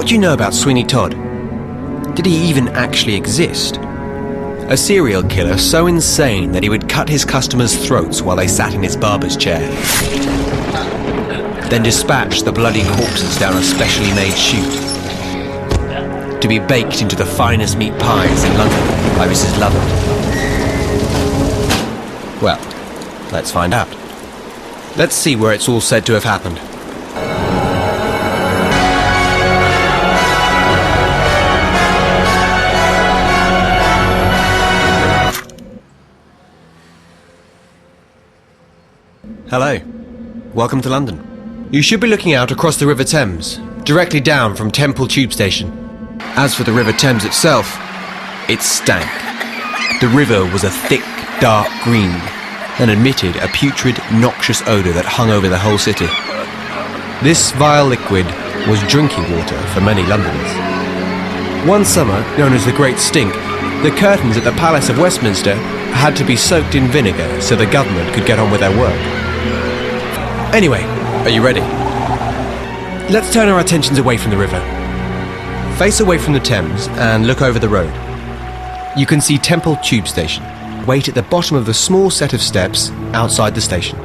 did you know about Sweeny Todd? Did he even actually exist? A serial killer so insane that he would cut his customers' throats while they sat in his barber's chair. Then dispatch the bloody corpses down a specially made chute, to be baked into the finest meat pies in London by Mrs. Lovett. Well, let's find out. Let's see where it's all said to have happened. Hello. Welcome to London. You should be looking out across the River Thames, directly down from Temple Tube Station. As for the River Thames itself, it stank. The river was a thick, dark green and emitted a putrid, noxious odour that hung over the whole city. This vile liquid was drinking water for many Londoners. One summer, known as the Great Stink, the curtains at the Palace of Westminster had to be soaked in vinegar so the government could get on with their work. Anyway, are you ready? Let's turn our attentions away from the river. Face away from the Thames and look over the road. You can see Temple Tube Station. Wait at the bottom of the small set of steps outside the station.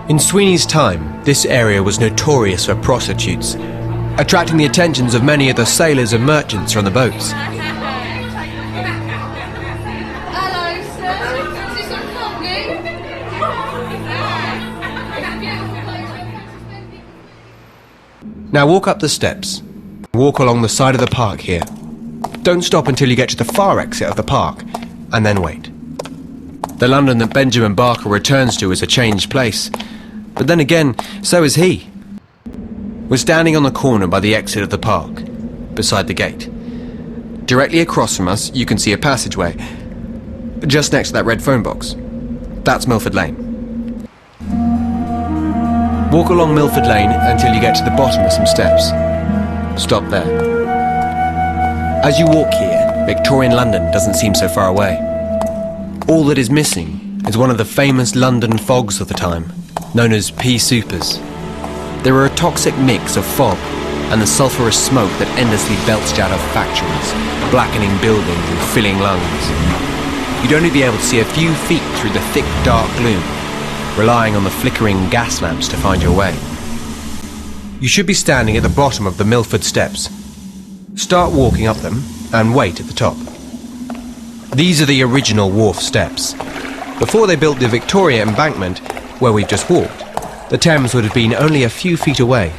In Sweeney's time, this area was notorious for prostitutes, attracting the attentions of many of the sailors and merchants on the boats. Hello, sir. Is this some coffee? Now walk up the steps. Walk along the side of the park here. Don't stop until you get to the far exit of the park, and then wait. The London that Benjamin Barker returns to is a changed place, but then again, so is he. We're standing on the corner by the exit of the park, beside the gate. Directly across from us, you can see a passageway, just next to that red phone box. That's Milford Lane. Walk along Milford Lane until you get to the bottom of some steps. Stop there. As you walk here, Victorian London doesn't seem so far away. All that is missing is one of the famous London fogs of the time, known as pea supers. They were a toxic mix of fog and the sulphurous smoke that endlessly belched out of factories, blackening buildings and filling lungs. You'd only be able to see a few feet through the thick, dark gloom, relying on the flickering gas lamps to find your way. You should be standing at the bottom of the Milford steps. Start walking up them and wait at the top. These are the original wharf steps. Before they built the Victoria Embankment, where we've just walked, the Thames would have been only a few feet away.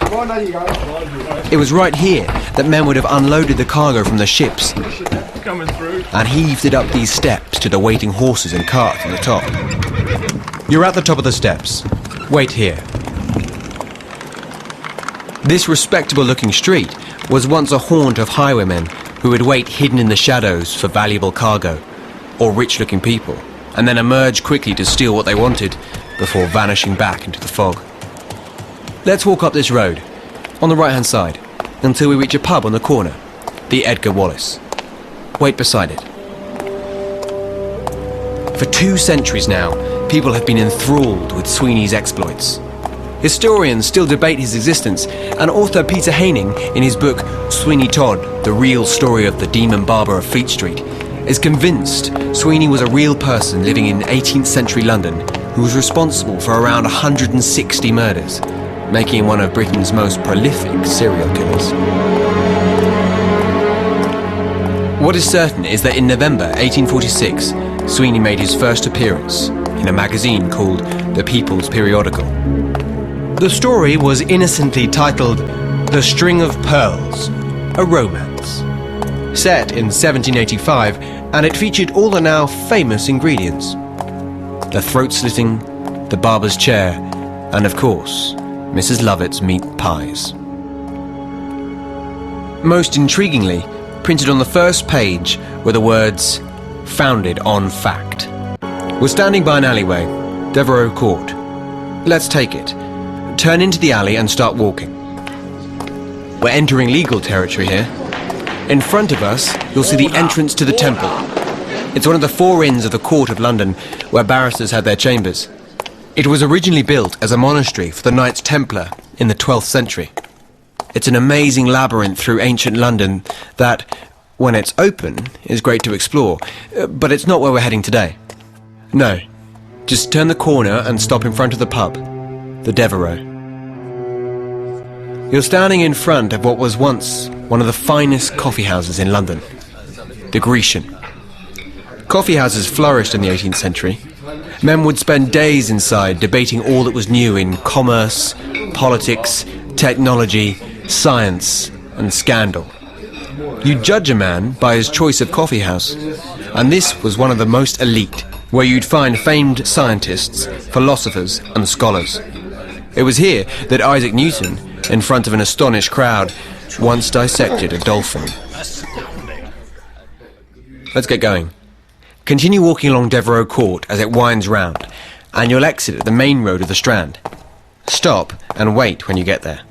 It was right here that men would have unloaded the cargo from the ships and heaved it up these steps to the waiting horses and carts at the top. You're at the top of the steps. Wait here. This respectable-looking street was once a haunt of highwaymen who would wait hidden in the shadows for valuable cargo or rich-looking people, and then emerge quickly to steal what they wanted before vanishing back into the fog. Let's walk up this road, on the right-hand side, until we reach a pub on the corner, the Edgar Wallace. Wait beside it. For 2 centuries now, people have been enthralled with Sweeney's exploits. Historians still debate his existence, and author Peter Haining, in his book Sweeny Todd, The Real Story of the Demon Barber of Fleet Street, is convinced Sweeny was a real person living in 18th century London who was responsible for around 160 murders, making him one of Britain's most prolific serial killers. What is certain is that in November 1846, Sweeny made his first appearance in a magazine called The People's Periodical. The story was innocently titled The String of Pearls, a Romance, set in 1785, and it featured all the now famous ingredients: the throat slitting, the barber's chair, and of course, Mrs. Lovett's meat pies. Most intriguingly, printed on the first page were the words, "Founded on fact." We're standing by an alleyway, Devereux Court. Let's take it. Turn into the alley and start walking. We're entering legal territory here. In front of us, you'll see the entrance to the temple. It's one of the four inns of the Court of London where barristers had their chambers. It was originally built as a monastery for the Knights Templar in the 12th century. It's an amazing labyrinth through ancient London that, when it's open, is great to explore, but it's not where we're heading today. No, just turn the corner and stop in front of the pub, the Devereux. You're standing in front of what was once one of the finest coffee houses in London, the Grecian. Coffee houses flourished in the 18th century. Men would spend days inside debating all that was new in commerce, politics, technology, science, and scandal. You'd judge a man by his choice of coffee house, and this was one of the most elite, where you'd find famed scientists, philosophers, and scholars. It was here that Isaac Newton, in front of an astonished crowd, once dissected a dolphin. Let's get going. Continue walking along Devereux Court as it winds round, and you'll exit at the main road of the Strand. Stop and wait when you get there.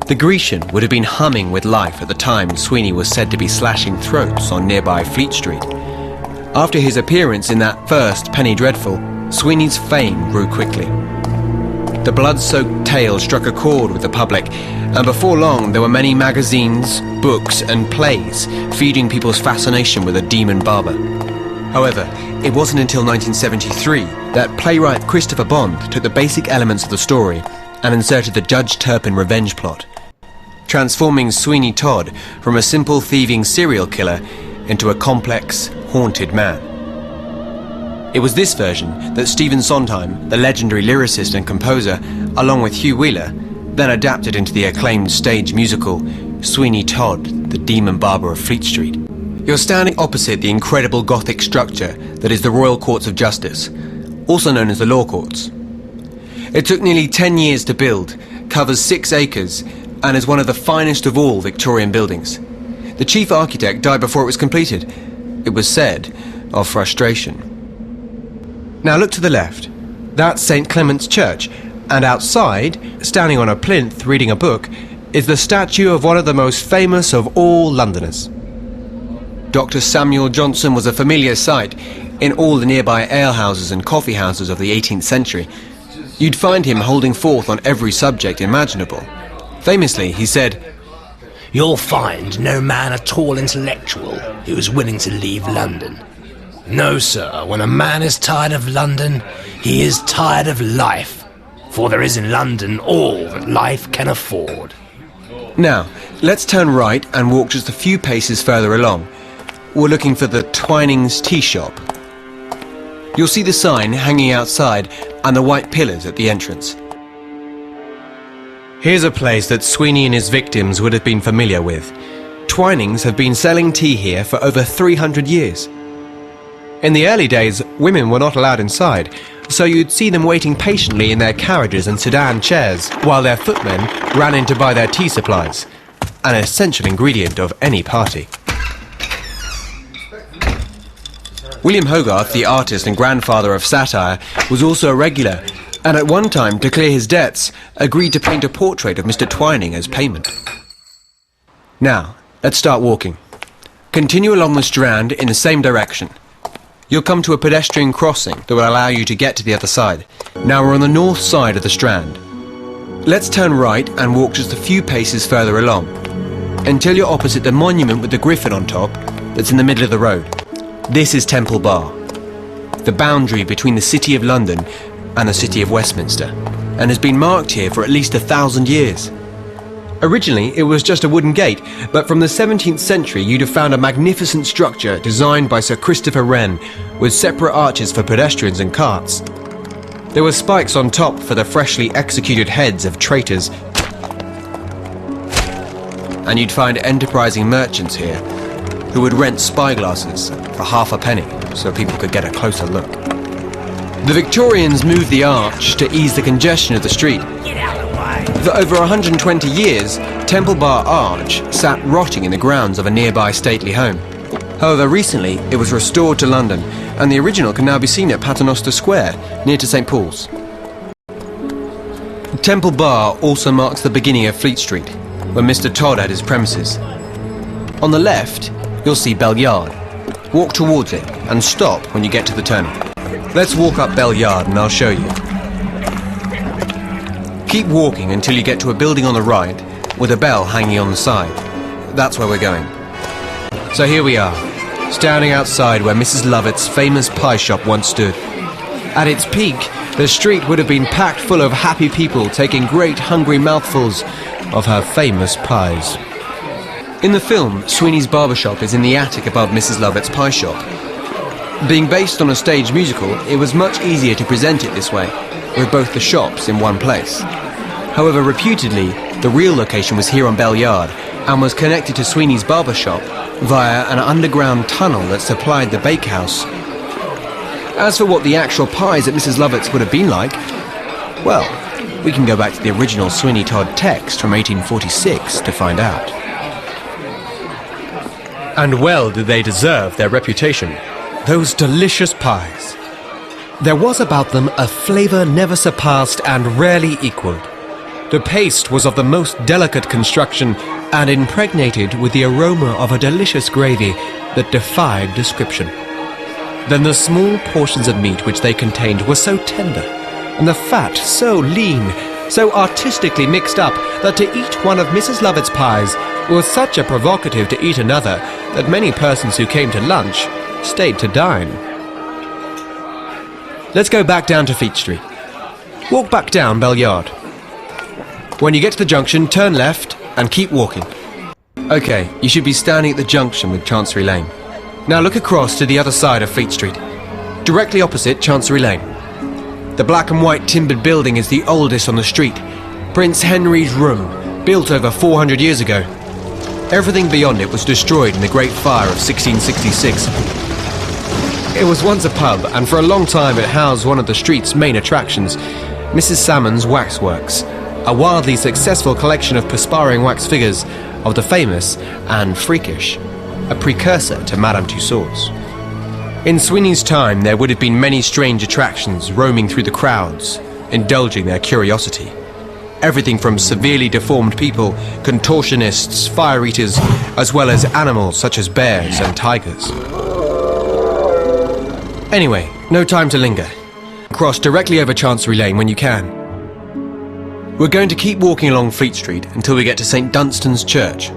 The Grecian would have been humming with life at the time Sweeny was said to be slashing throats on nearby Fleet Street. After his appearance in that first Penny Dreadful, Sweeny's fame grew quickly. The blood-soaked tale struck a chord with the public, and before long there were many magazines, books and plays feeding people's fascination with a demon barber. However, it wasn't until 1973 that playwright Christopher Bond took the basic elements of the story and inserted the Judge Turpin revenge plot, transforming Sweeny Todd from a simple thieving serial killer into a complex, haunted man. It was this version that Stephen Sondheim, the legendary lyricist and composer, along with Hugh Wheeler, then adapted into the acclaimed stage musical Sweeny Todd, the Demon Barber of Fleet Street. You're standing opposite the incredible Gothic structure that is the Royal Courts of Justice, also known as the Law Courts. It took nearly 10 years to build, covers 6 acres, and is one of the finest of all Victorian buildings. The chief architect died before it was completed. It was said, of frustration. Now look to the left. That's St. Clement's Church, and outside, standing on a plinth reading a book, is the statue of one of the most famous of all Londoners. Dr. Samuel Johnson was a familiar sight in all the nearby alehouses and coffee houses of the 18th century. You'd find him holding forth on every subject imaginable. Famously, he said, "You'll find no man at all intellectual who is willing to leave London. No, sir, when a man is tired of London, he is tired of life, for there is in London all that life can afford." Now, let's turn right and walk just a few paces further along. We're looking for the Twinings Tea Shop. You'll see the sign hanging outside and the white pillars at the entrance. Here's a place that Sweeny and his victims would have been familiar with. Twinings have been selling tea here for over 300 years. In the early days, women were not allowed inside, so you'd see them waiting patiently in their carriages and sedan chairs while their footmen ran in to buy their tea supplies, an essential ingredient of any party. William Hogarth, the artist and grandfather of satire, was also a regular, and at one time, to clear his debts, agreed to paint a portrait of Mr. Twining as payment. Now, let's start walking. Continue along the Strand in the same direction. You'll come to a pedestrian crossing that will allow you to get to the other side. Now we're on the north side of the Strand. Let's turn right and walk just a few paces further along, until you're opposite the monument with the griffin on top that's in the middle of the road. This is Temple Bar, the boundary between the City of London and the City of Westminster, and has been marked here for at least 1,000 years. Originally, it was just a wooden gate, but from the 17th century you'd have found a magnificent structure designed by Sir Christopher Wren, with separate arches for pedestrians and carts. There were spikes on top for the freshly executed heads of traitors, and you'd find enterprising merchants here who would rent spyglasses for half a penny so people could get a closer look. The Victorians moved the arch to ease the congestion of the street. For over 120 years, Temple Bar Arch sat rotting in the grounds of a nearby stately home. However, recently it was restored to London, and the original can now be seen at Paternoster Square, near to St. Paul's. Temple Bar also marks the beginning of Fleet Street, where Mr. Todd had his premises. On the left, you'll see Bell Yard, Walk towards it and stop when you get to the turning. Let's walk up Bell Yard and I'll show you. Keep walking until you get to a building on the right with a bell hanging on the side. That's where we're going. So here we are, standing outside where Mrs. Lovett's famous pie shop once stood. At its peak, the street would have been packed full of happy people taking great hungry mouthfuls of her famous pies. In the film, Sweeney's barbershop is in the attic above Mrs. Lovett's pie shop. Being based on a stage musical, it was much easier to present it this way, with both the shops in one place. However, reputedly, the real location was here on Bell Yard and was connected to Sweeney's barbershop via an underground tunnel that supplied the bakehouse. As for what the actual pies at Mrs. Lovett's would have been like, well, we can go back to the original Sweeny Todd text from 1846 to find out. And well did they deserve their reputation, those delicious pies. There was about them a flavour never surpassed and rarely equalled. The paste was of the most delicate construction and impregnated with the aroma of a delicious gravy that defied description. Then the small portions of meat which they contained were so tender, and the fat so lean, so artistically mixed up, that to eat one of Mrs. Lovett's pies was such a provocative to eat another that many persons who came to lunch stayed to dine. Let's go back down to Fleet Street. Walk back down Bell Yard. When you get to the junction, turn left and keep walking. Okay, you should be standing at the junction with Chancery Lane. Now look across to the other side of Fleet Street, directly opposite Chancery Lane. The black and white timbered building is the oldest on the street, Prince Henry's Room, built over 400 years ago. Everything beyond it was destroyed in the Great Fire of 1666. It was once a pub, and for a long time it housed one of the street's main attractions, Mrs. Salmon's Waxworks, a wildly successful collection of perspiring wax figures of the famous and freakish, a precursor to Madame Tussauds. In Sweeney's time, there would have been many strange attractions roaming through the crowds, indulging their curiosity. Everything from severely deformed people, contortionists, fire eaters, as well as animals such as bears and tigers. Anyway, no time to linger. Cross directly over Chancery Lane when you can. We're going to keep walking along Fleet Street until we get to St. Dunstan's Church.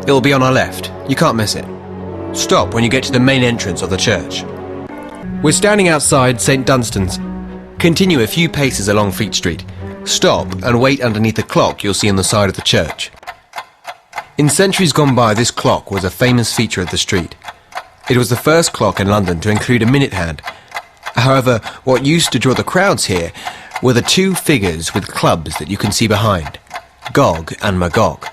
It'll be on our left. You can't miss it. Stop when you get to the main entrance of the church. We're standing outside St. Dunstan's. Continue a few paces along Fleet Street. Stop and wait underneath the clock you'll see on the side of the church. In centuries gone by, this clock was a famous feature of the street. It was the first clock in London to include a minute hand. However, what used to draw the crowds here were the two figures with clubs that you can see behind, Gog and Magog.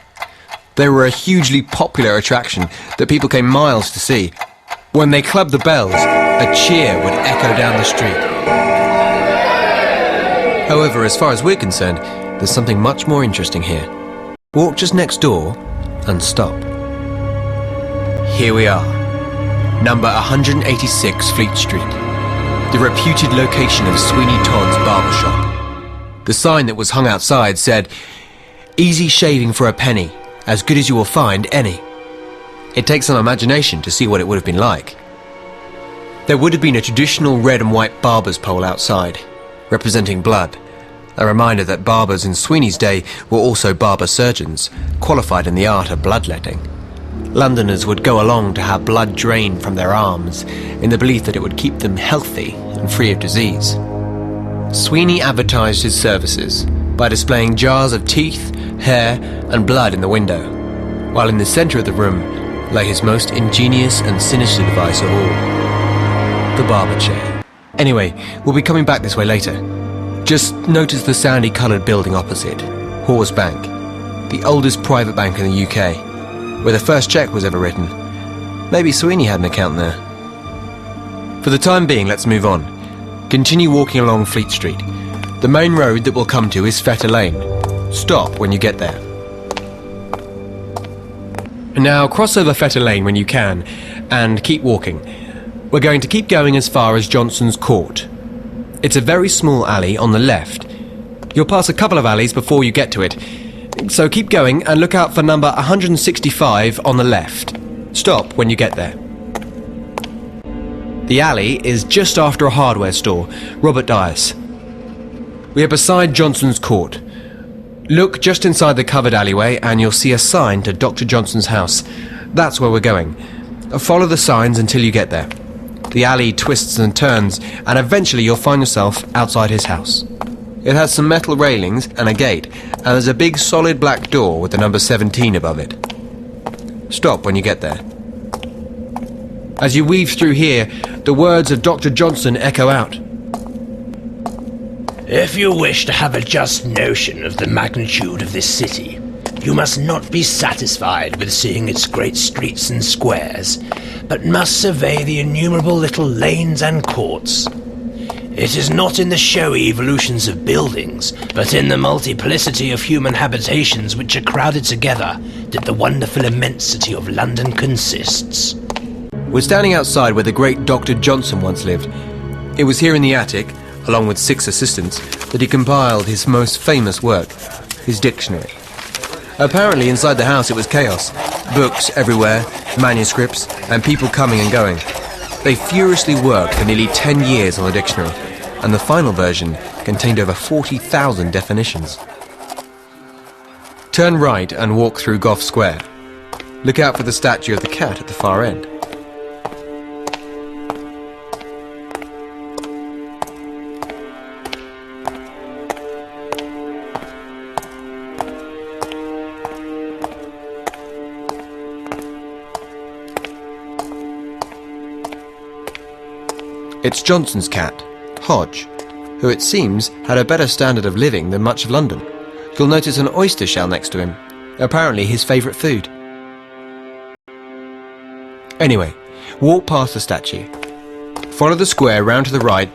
They were a hugely popular attraction that people came miles to see. When they clubbed the bells, a cheer would echo down the street. However, as far as we're concerned, there's something much more interesting here. Walk just next door and stop. Here we are, number 186 Fleet Street, the reputed location of Sweeny Todd's barbershop. The sign that was hung outside said, "Easy shaving for a penny, as good as you will find any." It takes some imagination to see what it would have been like. There would have been a traditional red and white barber's pole outside, representing blood, a reminder that barbers in Sweeney's day were also barber surgeons, qualified in the art of bloodletting. Londoners would go along to have blood drained from their arms, in the belief that it would keep them healthy and free of disease. Sweeney advertised his services by displaying jars of teeth, hair, and blood in the window, while in the centre of the room lay his most ingenious and sinister device of all, the barber chair. Anyway, we'll be coming back this way later. Just notice the sandy-coloured building opposite, Hawes Bank, the oldest private bank in the UK, where the first cheque was ever written. Maybe Sweeney had an account there. For the time being, let's move on. Continue walking along Fleet Street. The main road that we'll come to is Fetter Lane. Stop when you get there. Now cross over Fetter Lane when you can, and keep walking. We're going to keep going as far as Johnson's Court. It's a very small alley on the left. You'll pass a couple of alleys before you get to it. So keep going and look out for number 165 on the left. Stop when you get there. The alley is just after a hardware store, Robert Dyer's. We are beside Johnson's Court. Look just inside the covered alleyway and you'll see a sign to Dr. Johnson's house. That's where we're going. Follow the signs until you get there. The alley twists and turns, and eventually you'll find yourself outside his house. It has some metal railings and a gate, and there's a big solid black door with the number 17 above it. Stop when you get there. As you weave through here, the words of Dr. Johnson echo out. If you wish to have a just notion of the magnitude of this city, you must not be satisfied with seeing its great streets and squares, but must survey the innumerable little lanes and courts. It is not in the showy evolutions of buildings, but in the multiplicity of human habitations which are crowded together that the wonderful immensity of London consists. We're standing outside where the great Dr. Johnson once lived. It was here in the attic, along with 6 assistants, that he compiled his most famous work, his dictionary. Apparently inside the house it was chaos. Books everywhere, manuscripts, and people coming and going. They furiously worked for nearly 10 years on the dictionary, and the final version contained over 40,000 definitions. Turn right and walk through Gough Square. Look out for the statue of the cat at the far end. It's Johnson's cat, Hodge, who it seems had a better standard of living than much of London. You'll notice an oyster shell next to him, apparently his favourite food. Anyway, walk past the statue. Follow the square round to the right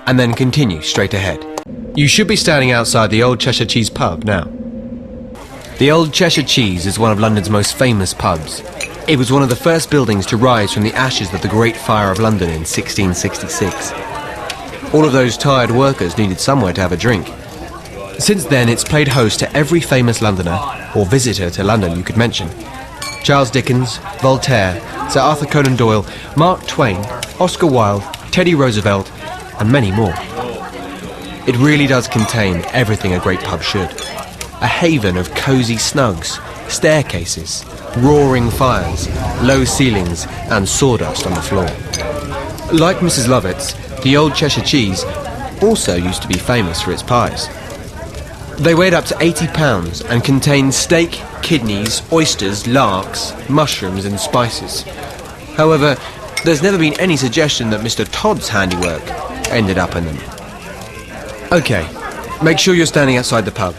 and then continue straight ahead. You should be standing outside the Old Cheshire Cheese pub now. The Old Cheshire Cheese is one of London's most famous pubs. It was one of the first buildings to rise from the ashes of the Great Fire of London in 1666. All of those tired workers needed somewhere to have a drink. Since then, it's played host to every famous Londoner, or visitor to London you could mention. Charles Dickens, Voltaire, Sir Arthur Conan Doyle, Mark Twain, Oscar Wilde, Teddy Roosevelt, and many more. It really does contain everything a great pub should. A haven of cosy snugs, staircases, roaring fires, low ceilings, and sawdust on the floor. Like Mrs. Lovett's, the Old Cheshire Cheese also used to be famous for its pies. They weighed up to 80 pounds and contained steak, kidneys, oysters, larks, mushrooms and spices. However, there's never been any suggestion that Mr. Todd's handiwork ended up in them. Okay, make sure you're standing outside the pub.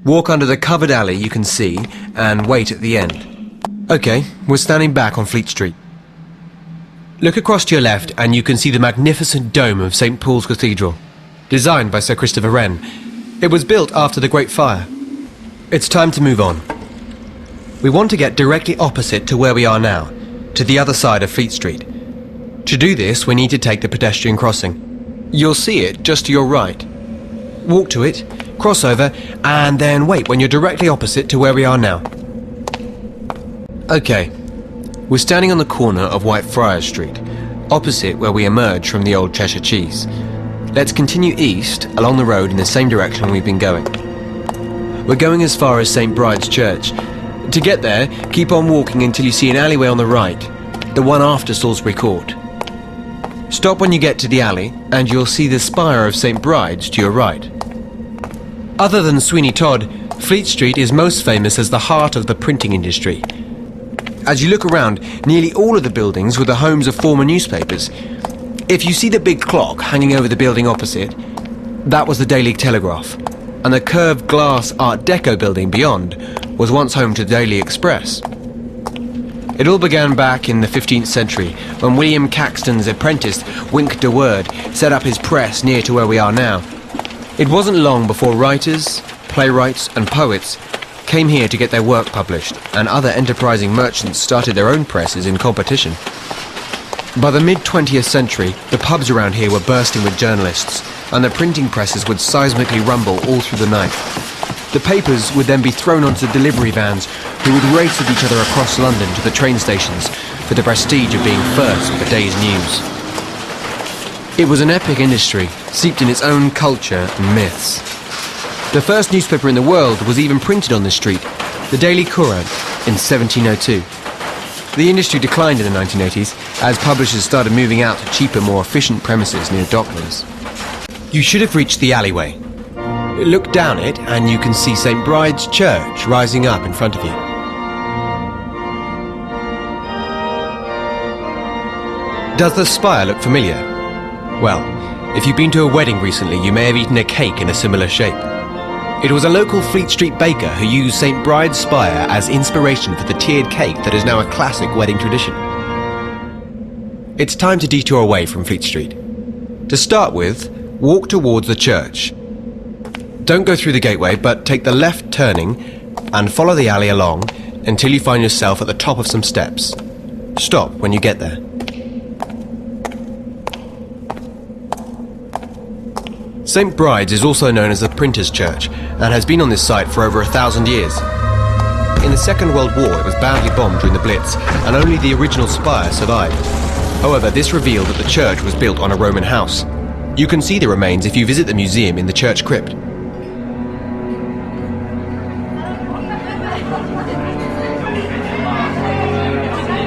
Walk under the covered alley you can see and wait at the end. Okay, we're standing back on Fleet Street. Look across to your left and you can see the magnificent dome of St. Paul's Cathedral, designed by Sir Christopher Wren. It was built after the Great Fire. It's time to move on. We want to get directly opposite to where we are now, to the other side of Fleet Street. To do this, we need to take the pedestrian crossing. You'll see it just to your right. Walk to it, cross over, and then wait when you're directly opposite to where we are now. Okay, we're standing on the corner of Whitefriars Street, opposite where we emerge from the Old Cheshire Cheese. Let's continue east along the road in the same direction we've been going. We're going as far as St. Bride's Church. To get there, keep on walking until you see an alleyway on the right, the one after Salisbury Court. Stop when you get to the alley, and you'll see the spire of St. Bride's to your right. Other than Sweeny Todd, Fleet Street is most famous as the heart of the printing industry. As you look around, nearly all of the buildings were the homes of former newspapers. If you see the big clock hanging over the building opposite, that was the Daily Telegraph, and the curved glass Art Deco building beyond was once home to the Daily Express. It all began back in the 15th century when William Caxton's apprentice, Wink de Worde, set up his press near to where we are now. It wasn't long before writers, playwrights and poets came here to get their work published, and other enterprising merchants started their own presses in competition. By the mid-20th century, the pubs around here were bursting with journalists, and the printing presses would seismically rumble all through the night. The papers would then be thrown onto delivery vans who would race with each other across London to the train stations for the prestige of being first with the day's news. It was an epic industry, steeped in its own culture and myths. The first newspaper in the world was even printed on this street, the Daily Courant, in 1702. The industry declined in the 1980s as publishers started moving out to cheaper, more efficient premises near Docklands. You should have reached the alleyway. Look down it and you can see St. Bride's Church rising up in front of you. Does the spire look familiar? Well, if you've been to a wedding recently, you may have eaten a cake in a similar shape. It was a local Fleet Street baker who used St. Bride's spire as inspiration for the tiered cake that is now a classic wedding tradition. It's time to detour away from Fleet Street. To start with, walk towards the church. Don't go through the gateway, but take the left turning and follow the alley along until you find yourself at the top of some steps. Stop when you get there. St. Bride's is also known as the Printer's Church and has been on this site for over 1,000 years. In the Second World War, it was badly bombed during the Blitz, and only the original spire survived. However, this revealed that the church was built on a Roman house. You can see the remains if you visit the museum in the church crypt.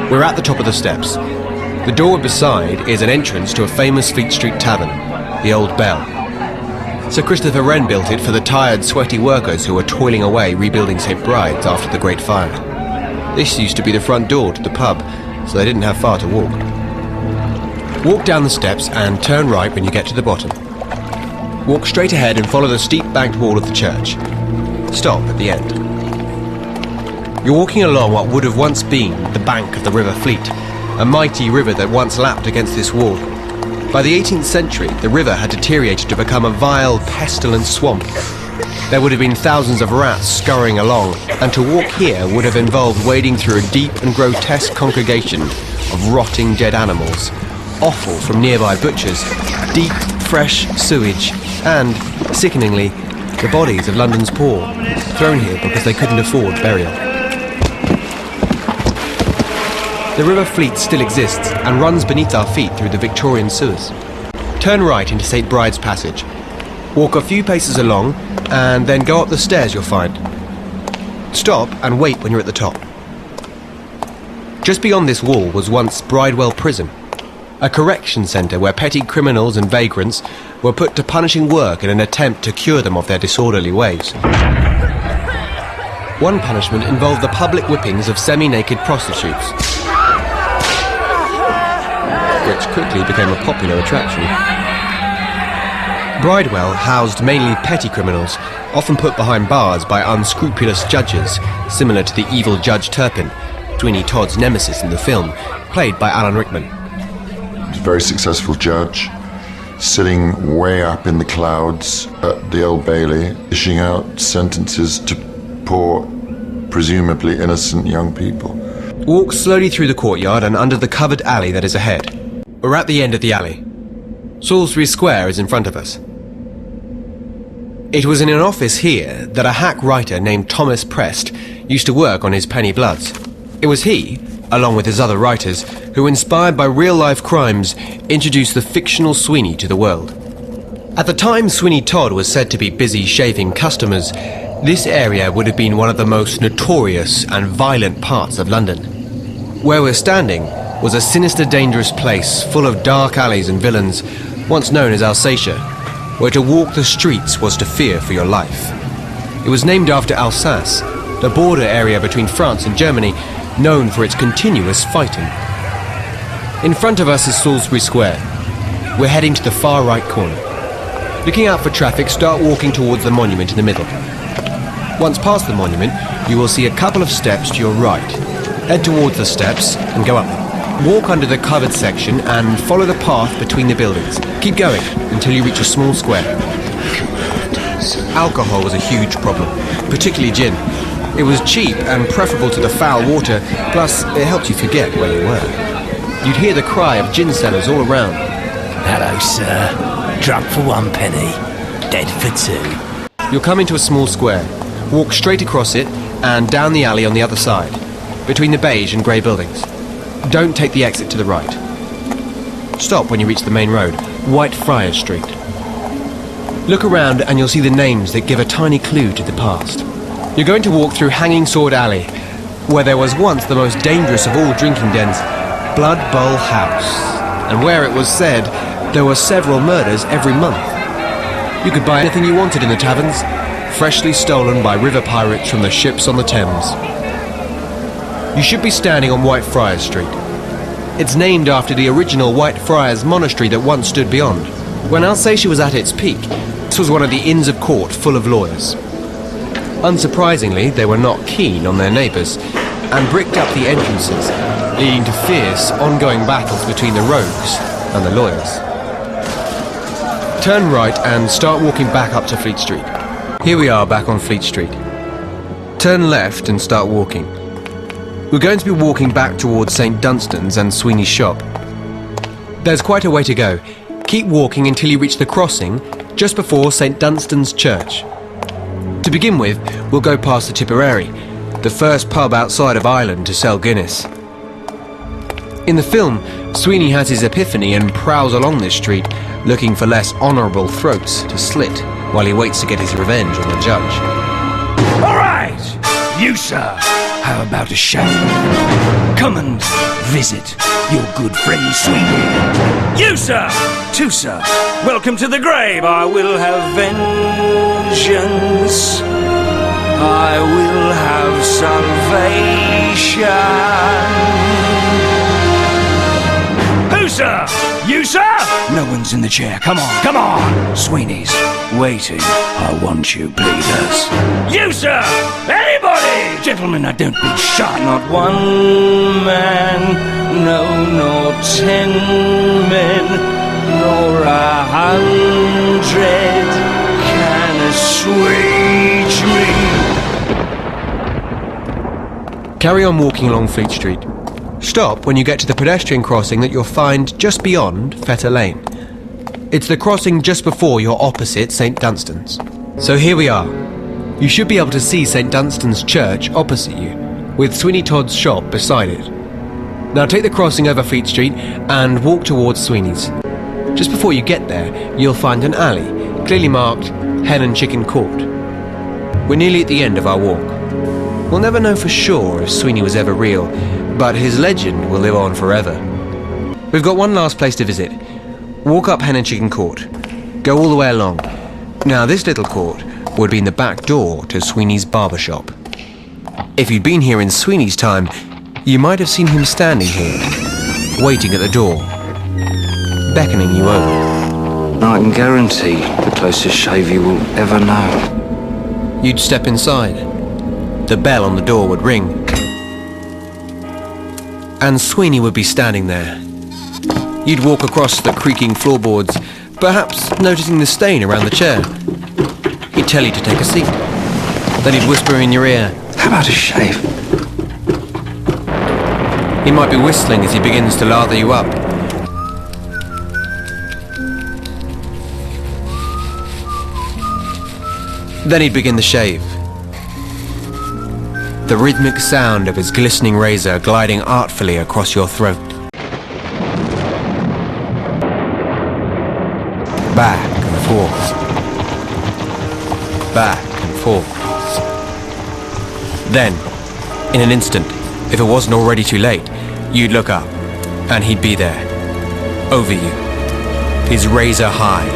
We're at the top of the steps. The door beside is an entrance to a famous Fleet Street tavern, the Old Bell. Sir Christopher Wren built it for the tired, sweaty workers who were toiling away rebuilding St. Bride's after the Great Fire. This used to be the front door to the pub, so they didn't have far to walk. Walk down the steps and turn right when you get to the bottom. Walk straight ahead and follow the steep banked wall of the church. Stop at the end. You're walking along what would have once been the bank of the River Fleet, a mighty river that once lapped against this wall. By the 18th century, the river had deteriorated to become a vile, pestilent swamp. There would have been thousands of rats scurrying along, and to walk here would have involved wading through a deep and grotesque congregation of rotting dead animals, offal from nearby butchers, deep, fresh sewage, and, sickeningly, the bodies of London's poor, thrown here because they couldn't afford burial. The River Fleet still exists and runs beneath our feet through the Victorian sewers. Turn right into St. Bride's Passage. Walk a few paces along and then go up the stairs you'll find. Stop and wait when you're at the top. Just beyond this wall was once Bridewell Prison, a correction centre where petty criminals and vagrants were put to punishing work in an attempt to cure them of their disorderly ways. One punishment involved the public whippings of semi-naked prostitutes, which quickly became a popular attraction. Bridewell housed mainly petty criminals, often put behind bars by unscrupulous judges, similar to the evil Judge Turpin, Sweeny Todd's nemesis in the film, played by Alan Rickman. He's a very successful judge, sitting way up in the clouds at the Old Bailey, dishing out sentences to poor, presumably innocent young people. Walk slowly through the courtyard and under the covered alley that is ahead. We're at the end of the alley. Salisbury Square is in front of us. It was in an office here that a hack writer named Thomas Prest used to work on his Penny Bloods. It was he, along with his other writers, who, inspired by real-life crimes, introduced the fictional Sweeny to the world. At the time Sweeny Todd was said to be busy shaving customers, this area would have been one of the most notorious and violent parts of London. Where we're standing was a sinister, dangerous place full of dark alleys and villains, once known as Alsatia, where to walk the streets was to fear for your life. It was named after Alsace, the border area between France and Germany, known for its continuous fighting. In front of us is Salisbury Square. We're heading to the far right corner. Looking out for traffic, start walking towards the monument in the middle. Once past the monument, you will see a couple of steps to your right. Head towards the steps and go up them. Walk under the covered section and follow the path between the buildings. Keep going until you reach a small square. Alcohol was a huge problem, particularly gin. It was cheap and preferable to the foul water, plus it helped you forget where you were. You'd hear the cry of gin sellers all around. Hello, sir. Drunk for 1 penny, dead for 2. You'll come into a small square. Walk straight across it and down the alley on the other side, between the beige and grey buildings. Don't take the exit to the right. Stop when you reach the main road, Whitefriars Street. Look around and you'll see the names that give a tiny clue to the past. You're going to walk through Hanging Sword Alley, where there was once the most dangerous of all drinking dens, Blood Bowl House, and where it was said there were several murders every month. You could buy anything you wanted in the taverns, freshly stolen by river pirates from the ships on the Thames. You should be standing on Whitefriars Street. It's named after the original Whitefriars monastery that once stood beyond. When Alsatia was at its peak, this was one of the inns of court full of lawyers. Unsurprisingly, they were not keen on their neighbours and bricked up the entrances, leading to fierce, ongoing battles between the rogues and the lawyers. Turn right and start walking back up to Fleet Street. Here we are back on Fleet Street. Turn left and start walking. We're going to be walking back towards St Dunstan's and Sweeny's shop. There's quite a way to go. Keep walking until you reach the crossing just before St Dunstan's Church. To begin with, we'll go past the Tipperary, the first pub outside of Ireland to sell Guinness. In the film, Sweeny has his epiphany and prowls along this street, looking for less honourable throats to slit while he waits to get his revenge on the judge. All right, you sir, how about a shave? Come and visit your good friend Sweeny. You sir, too sir, welcome to the grave. I will have vengeance. I will have salvation. Who, sir? You, sir? No one's in the chair. Come on, come on. Sweeney's waiting. I want you, bleeders. You, sir? Anybody? Gentlemen, I don't be shot. Not one man, no, nor 10 men, nor 100 can assuage me. Carry on walking along Fleet Street. Stop when you get to the pedestrian crossing that you'll find just beyond Fetter Lane. It's the crossing just before you're opposite St Dunstan's. So here we are. You should be able to see St Dunstan's Church opposite you, with Sweeny Todd's shop beside it. Now take the crossing over Fleet Street and walk towards Sweeney's. Just before you get there, you'll find an alley, clearly marked Hen and Chicken Court. We're nearly at the end of our walk. We'll never know for sure if Sweeny was ever real, but his legend will live on forever. We've got one last place to visit. Walk up Hen and Chicken Court. Go all the way along. Now this little court would be in the back door to Sweeney's barber shop. If you'd been here in Sweeney's time, you might have seen him standing here, waiting at the door, beckoning you over. I can guarantee the closest shave you will ever know. You'd step inside. The bell on the door would ring, and Sweeny would be standing there. You'd walk across the creaking floorboards, perhaps noticing the stain around the chair. He'd tell you to take a seat. Then he'd whisper in your ear, How about a shave? He might be whistling as he begins to lather you up. Then he'd begin the shave. The rhythmic sound of his glistening razor gliding artfully across your throat. Back and forth. Back and forth. Then, in an instant, if it wasn't already too late, you'd look up, and he'd be there, over you, his razor high,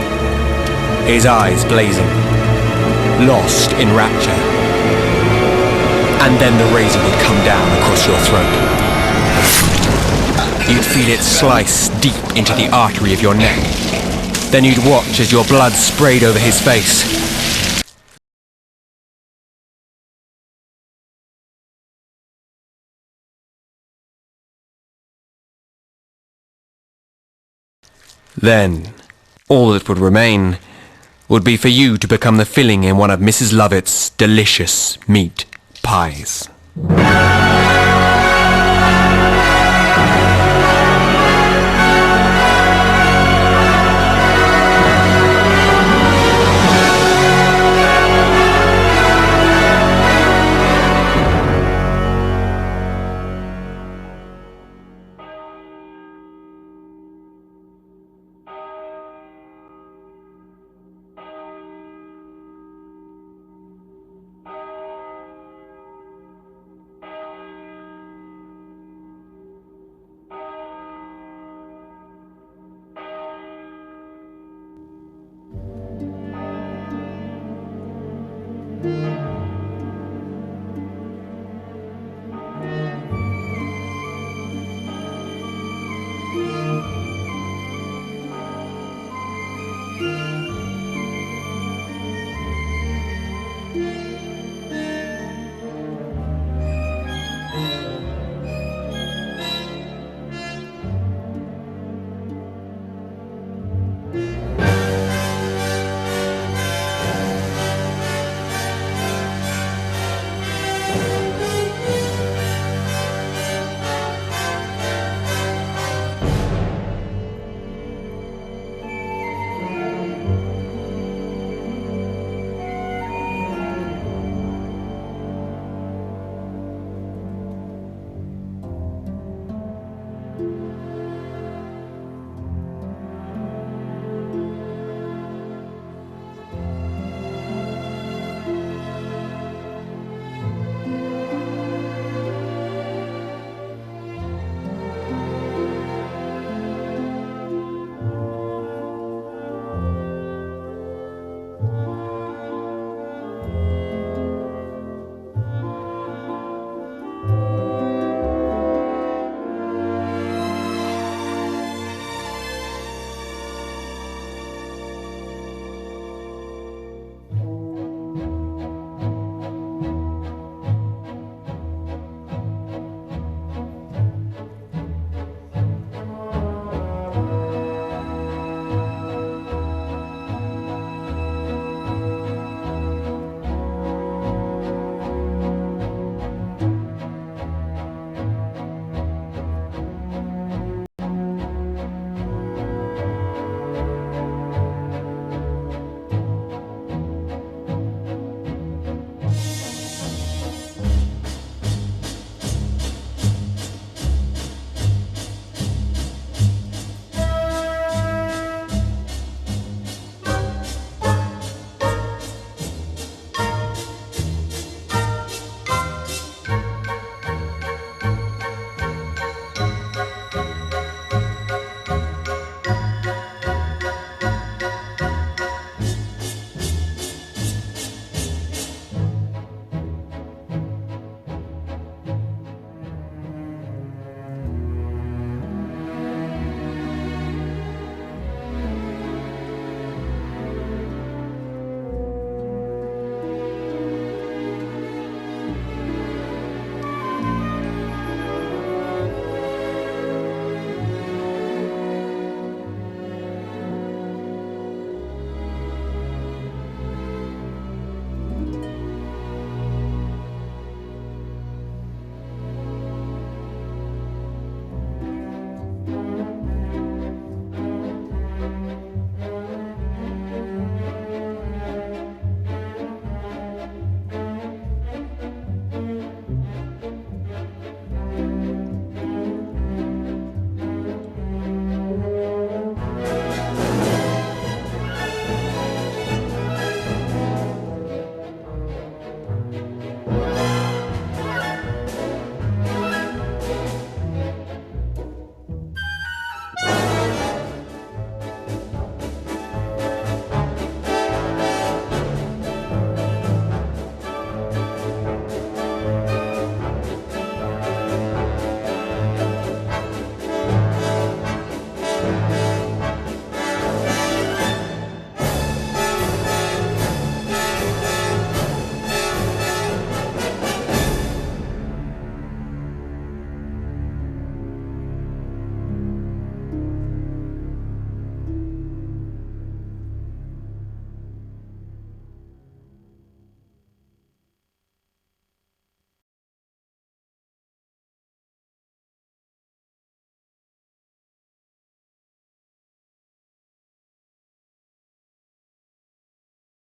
his eyes blazing, lost in rapture. And then the razor would come down across your throat. You'd feel it slice deep into the artery of your neck. Then you'd watch as your blood sprayed over his face. Then, all that would remain would be for you to become the filling in one of Mrs. Lovett's delicious meat pies.